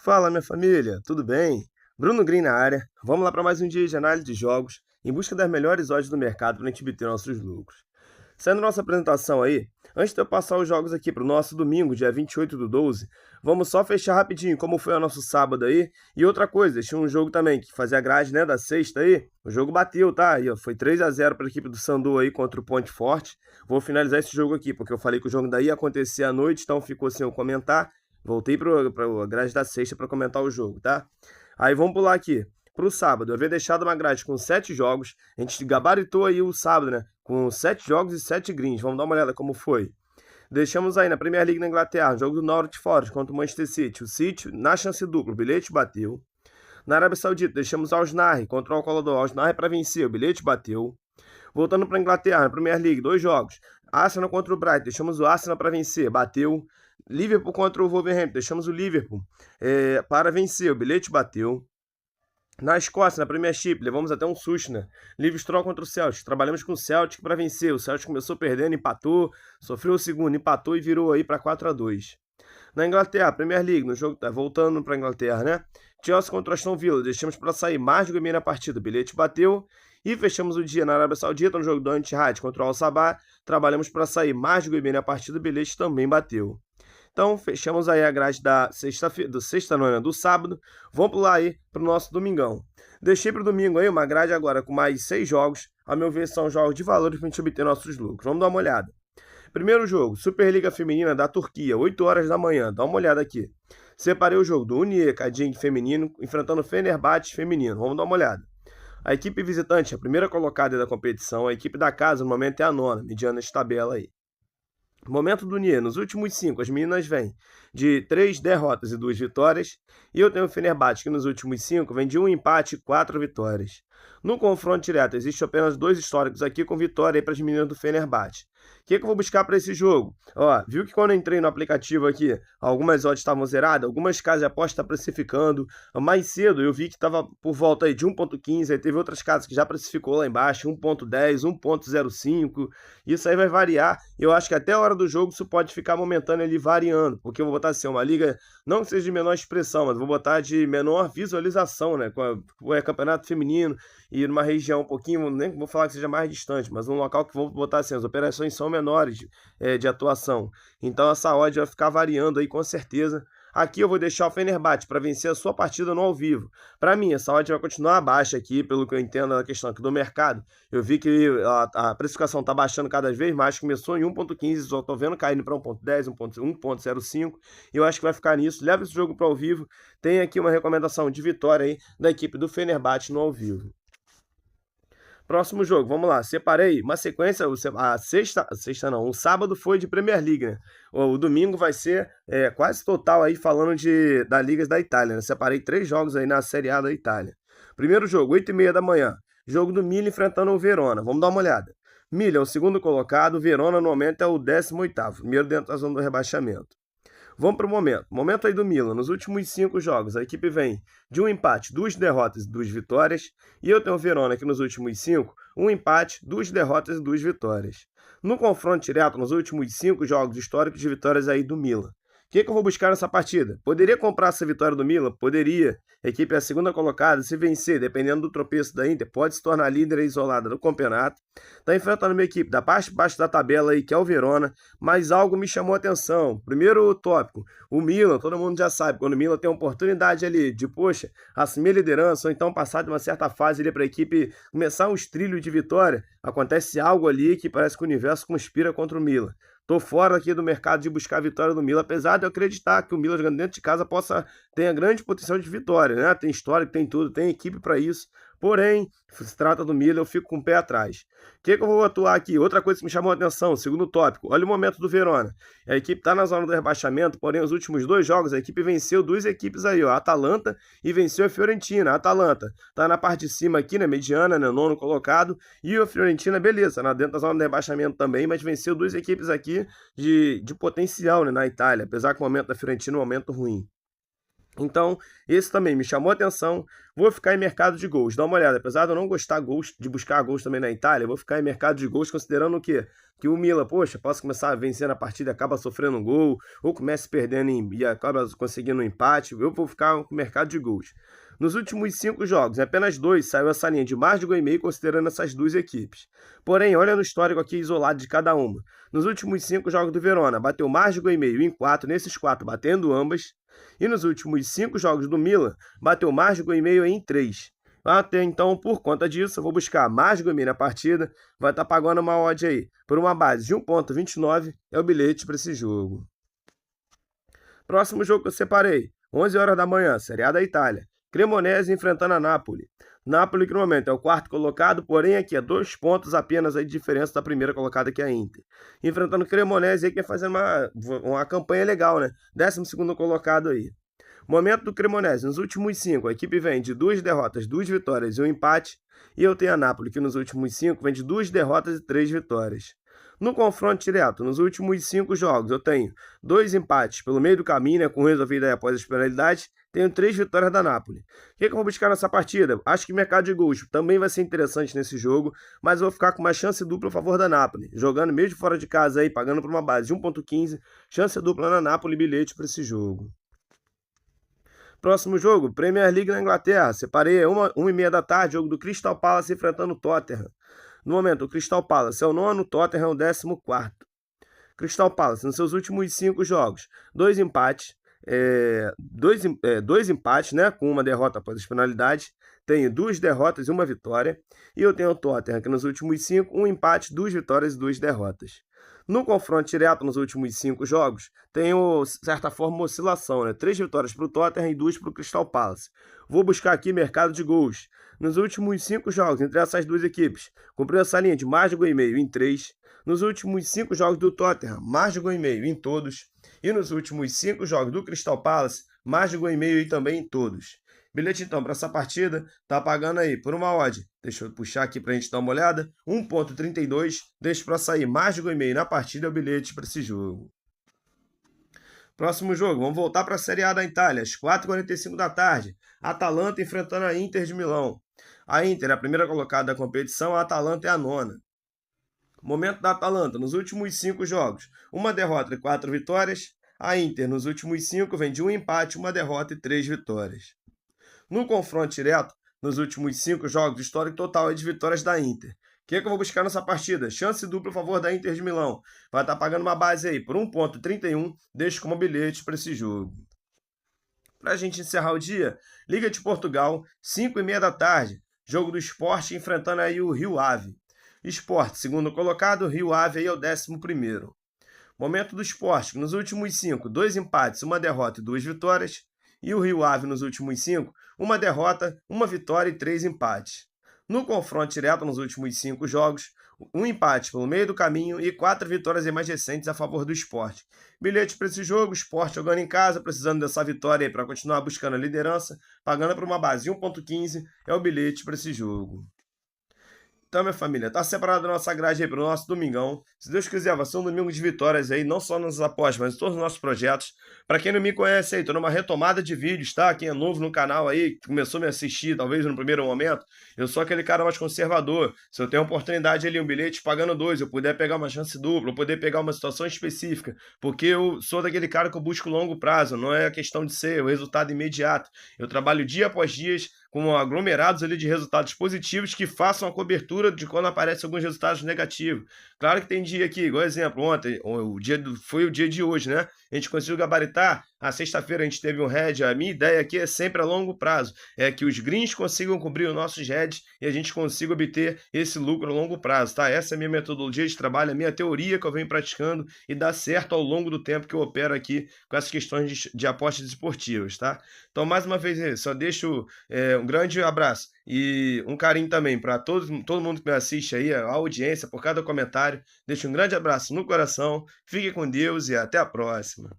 Fala, minha família, tudo bem? Bruno Green na área. Vamos lá para mais um dia de análise de jogos em busca das melhores odds do mercado para a gente obter nossos lucros. Sendo nossa apresentação aí, antes de eu passar os jogos aqui para o nosso domingo, dia 28/12, vamos só fechar rapidinho como foi o nosso sábado aí. E outra coisa, tinha um jogo também que fazia a grade, né, da sexta aí. O jogo bateu, tá? Aí, ó, foi 3-0 para a equipe do Sandu aí contra o Ponte Forte. Vou finalizar esse jogo aqui, porque eu falei que o jogo daí ia acontecer à noite, então ficou sem eu comentar. Voltei para a grade da sexta para comentar o jogo, tá? Aí vamos pular aqui. Para o sábado, eu havia deixado uma grade com 7 jogos. A gente gabaritou aí o sábado, né? Com 7 jogos e 7 greens. Vamos dar uma olhada como foi. Deixamos aí na Premier League na Inglaterra, o jogo do Norwich Forest contra o Manchester City. O City na chance dupla, o bilhete bateu. Na Arábia Saudita, deixamos Al Nassr contra o Al-Qolador. Al Nassr para vencer, o bilhete bateu. Voltando para a Inglaterra, na Premier League, 2 jogos. Arsenal contra o Brighton, deixamos o Arsenal para vencer, bateu. Liverpool contra o Wolverhampton, deixamos o Liverpool para vencer, o bilhete bateu. Na Escócia, na Premiership, levamos até um susto, né? Livingston contra o Celtic, trabalhamos com o Celtic para vencer. O Celtic começou perdendo, empatou, sofreu o segundo, empatou e virou aí para 4-2. Na Inglaterra, Premier League, no jogo, voltando para a Inglaterra, né? Chelsea contra o Aston Villa, deixamos para sair mais de 1,5 na partida, o bilhete bateu. E fechamos o dia na Arábia Saudita, no jogo do Al-Ittihad contra o Al-Sabah, trabalhamos para sair mais de 1,5 na partida, o bilhete também bateu. Então, fechamos aí a grade da sexta-noite do sábado. Vamos pular aí para o nosso domingão. Deixei para o domingo aí uma grade agora com mais 6 jogos. A meu ver, são jogos de valores para a gente obter nossos lucros. Vamos dar uma olhada. Primeiro jogo, Superliga Feminina da Turquia, 8 horas da manhã. Dá uma olhada aqui. Separei o jogo do Uniye Kading feminino, enfrentando o Fenerbahçe feminino. Vamos dar uma olhada. A equipe visitante, a primeira colocada da competição. A equipe da casa, no momento, é a nona, mediana essa tabela aí. Momento do Uniye, nos últimos 5, as meninas vêm de 3 derrotas e 2 vitórias. E eu tenho o Fenerbahçe, que nos últimos 5 vem de 1 empate e 4 vitórias. No confronto direto, existe apenas 2 históricos aqui com vitória para as meninas do Fenerbahçe. O que eu vou buscar para esse jogo? Ó, viu que quando eu entrei no aplicativo aqui, algumas odds estavam zeradas, algumas casas de aposta estão precificando. Mais cedo eu vi que estava por volta aí de 1,15, aí teve outras casas que já precificou lá embaixo, 1,10, 1,05. Isso aí vai variar. Eu acho que até a hora do jogo isso pode ficar momentâneo ali variando, porque eu vou botar assim, uma liga, não que seja de menor expressão, mas vou botar de menor visualização, né? Com campeonato feminino e numa região um pouquinho, nem vou falar que seja mais distante, mas um local que vou botar assim, as operações são menores de atuação. Então essa odd vai ficar variando aí com certeza. Aqui eu vou deixar o Fenerbahçe para vencer a sua partida no ao vivo. Para mim, essa odd vai continuar baixa aqui, pelo que eu entendo da questão aqui do mercado. Eu vi que a precificação está baixando cada vez mais, começou em 1,15, só estou vendo caindo para 1,10, 1,05. Eu acho que vai ficar nisso. Leva esse jogo para o ao vivo. Tem aqui uma recomendação de vitória aí da equipe do Fenerbahçe no ao vivo. Próximo jogo, vamos lá. Separei uma sequência, o sábado foi de Premier League, né? O domingo vai ser quase total aí falando da Ligas da Itália, né? Separei 3 jogos aí na Série A da Itália. Primeiro jogo, 8h30 da manhã. Jogo do Milan enfrentando o Verona. Vamos dar uma olhada. Milan é o segundo colocado, o Verona no momento é o 18º, primeiro dentro da zona do rebaixamento. Vamos para o momento. Momento aí do Milan. Nos últimos 5 jogos, a equipe vem de 1 empate, 2 derrotas e 2 vitórias. E eu tenho o Verona aqui nos últimos 5, 1 empate, 2 derrotas e 2 vitórias. No confronto direto, nos últimos 5 jogos históricos de vitórias aí do Milan. O que eu vou buscar nessa partida? Poderia comprar essa vitória do Milan? Poderia. A equipe é a segunda colocada. Se vencer, dependendo do tropeço da Inter, pode se tornar líder isolada do campeonato. Está enfrentando uma equipe da parte de baixo da tabela aí, que é o Verona. Mas algo me chamou a atenção. Primeiro tópico, o Milan, todo mundo já sabe, quando o Milan tem a oportunidade ali de, poxa, assumir a liderança, ou então passar de uma certa fase ali para a equipe começar uns trilhos de vitória, acontece algo ali que parece que o universo conspira contra o Milan. Tô fora aqui do mercado de buscar a vitória do Milan, apesar de eu acreditar que o Milan jogando dentro de casa tenha grande potencial de vitória, né? Tem história, tem tudo, tem equipe para isso. Porém, se trata do Milan, eu fico com o pé atrás. O que eu vou atuar aqui? Outra coisa que me chamou a atenção, segundo tópico, olha o momento do Verona. A equipe está na zona do rebaixamento, porém, os últimos 2 jogos, a equipe venceu 2 equipes aí, ó, a Atalanta e venceu a Fiorentina. A Atalanta está na parte de cima aqui, né, mediana, né, 9º colocado, e a Fiorentina, beleza, dentro da zona do rebaixamento também, mas venceu 2 equipes aqui de potencial, né, na Itália, apesar que o momento da Fiorentina é um momento ruim. Então, esse também me chamou a atenção. Vou ficar em mercado de gols. Dá uma olhada. Apesar de eu não gostar de buscar gols também na Itália, eu vou ficar em mercado de gols considerando o quê? Que o Milan, poxa, posso começar a vencer na partida, acaba sofrendo um gol, ou começa perdendo e acaba conseguindo um empate. Eu vou ficar com mercado de gols. Nos últimos 5 jogos, em apenas 2 saiu essa linha de mais de gol e meio, considerando essas duas equipes. Porém, olha no histórico aqui isolado de cada uma. Nos últimos 5 jogos do Verona, bateu mais de gol e meio em 4, nesses 4 batendo ambas. E nos últimos 5 jogos do Milan, bateu mais de gol e meio em 3. Até então, por conta disso, eu vou buscar mais de gol e meio na partida. Vai estar pagando uma odd aí por uma base de 1,29. É o bilhete para esse jogo. Próximo jogo que eu separei, 11 horas da manhã, Série A da Itália. Cremonese enfrentando a Napoli. Napoli, que no momento é o quarto colocado, porém aqui é 2 pontos apenas aí de diferença da primeira colocada, que é a Inter. Enfrentando o Cremonese aí, que é fazendo uma campanha legal, né? 12º colocado aí. Momento do Cremonese, nos últimos 5, a equipe vem de 2 derrotas, 2 vitórias e um empate. E eu tenho a Napoli, que nos últimos 5 vem de 2 derrotas e 3 vitórias. No confronto direto, nos últimos 5 jogos, eu tenho 2 empates pelo meio do caminho, né, com resolvido aí após as penalidades. Tenho 3 vitórias da Napoli. O que eu vou buscar nessa partida? Acho que mercado de gols também vai ser interessante nesse jogo, mas eu vou ficar com uma chance dupla a favor da Napoli. Jogando mesmo fora de casa aí, pagando por uma base de 1,15, chance dupla na Napoli, bilhete para esse jogo. Próximo jogo, Premier League na Inglaterra. Separei 1h30 da tarde, jogo do Crystal Palace enfrentando o Tottenham. No momento, o Crystal Palace é o 9º, o Tottenham é o 14º. Crystal Palace, nos seus últimos 5 jogos, 2 empates, dois empates, né, com uma derrota após as penalidades. Tenho 2 derrotas e 1 vitória. E eu tenho o Tottenham, que nos últimos 5, 1 empate, 2 vitórias e 2 derrotas. No confronto direto nos últimos 5 jogos, tenho, de certa forma, uma oscilação, né? 3 vitórias para o Tottenham e 2 para o Crystal Palace. Vou buscar aqui mercado de gols. Nos últimos 5 jogos, entre essas duas equipes, cumpriu essa linha de mais de gol e meio em 3. Nos últimos 5 jogos do Tottenham, mais de gol e meio em todos. E nos últimos 5 jogos do Crystal Palace, mais de gol e meio e também em todos. Bilhete, então, para essa partida, tá pagando aí por uma odd. Deixa eu puxar aqui para a gente dar uma olhada. 1,32. Deixa para sair mais de gol e meio na partida, é o bilhete para esse jogo. Próximo jogo, vamos voltar para a Série A da Itália, às 4h45 da tarde. Atalanta enfrentando a Inter de Milão. A Inter é a primeira colocada da competição, a Atalanta é a 9ª. Momento da Atalanta, nos últimos 5 jogos, 1 derrota e 4 vitórias. A Inter, nos últimos 5, vem de 1 empate, 1 derrota e 3 vitórias. No confronto direto, nos últimos 5 jogos, o histórico total é de vitórias da Inter. O que eu vou buscar nessa partida? Chance dupla a favor da Inter de Milão. Vai estar pagando uma base aí por 1,31. Deixo como bilhete para esse jogo. Para a gente encerrar o dia, Liga de Portugal, 5h30 da tarde. Jogo do Sport enfrentando aí o Rio Ave. Sport, segundo colocado, Rio Ave aí é o 11º. Momento do Sport, nos últimos 5, 2 empates, 1 derrota e 2 vitórias. E o Rio Ave nos últimos 5, 1 derrota, 1 vitória e 3 empates. No confronto direto nos últimos 5 jogos, 1 empate pelo meio do caminho e 4 vitórias e mais recentes a favor do Sport. Bilhete para esse jogo, Sport jogando em casa, precisando dessa vitória para continuar buscando a liderança, pagando por uma base de 1,15, é o bilhete para esse jogo. Então, minha família, tá separada a nossa grade aí para o nosso domingão. Se Deus quiser, vai ser um domingo de vitórias aí, não só nas apostas, mas em todos os nossos projetos. Para quem não me conhece aí, tô numa retomada de vídeos, tá? Quem é novo no canal aí, que começou a me assistir, talvez no primeiro momento, eu sou aquele cara mais conservador. Se eu tenho a oportunidade ali, um bilhete pagando 2, eu puder pegar uma chance dupla, eu poder pegar uma situação específica, porque eu sou daquele cara que eu busco longo prazo, não é a questão de ser o resultado imediato. Eu trabalho dia após dia, com aglomerados ali de resultados positivos que façam a cobertura de quando aparecem alguns resultados negativos. Claro que tem dia aqui, igual exemplo, ontem, foi o dia de hoje, né? A gente conseguiu gabaritar, a sexta-feira a gente teve um hedge, a minha ideia aqui é sempre a longo prazo, é que os greens consigam cobrir os nossos hedges e a gente consiga obter esse lucro a longo prazo, tá? Essa é a minha metodologia de trabalho, a minha teoria que eu venho praticando e dá certo ao longo do tempo que eu opero aqui com essas questões de apostas esportivas, tá? Então, mais uma vez, só deixo um grande abraço e um carinho também para todo mundo que me assiste aí, a audiência, por cada comentário. Deixo um grande abraço no coração, fique com Deus e até a próxima.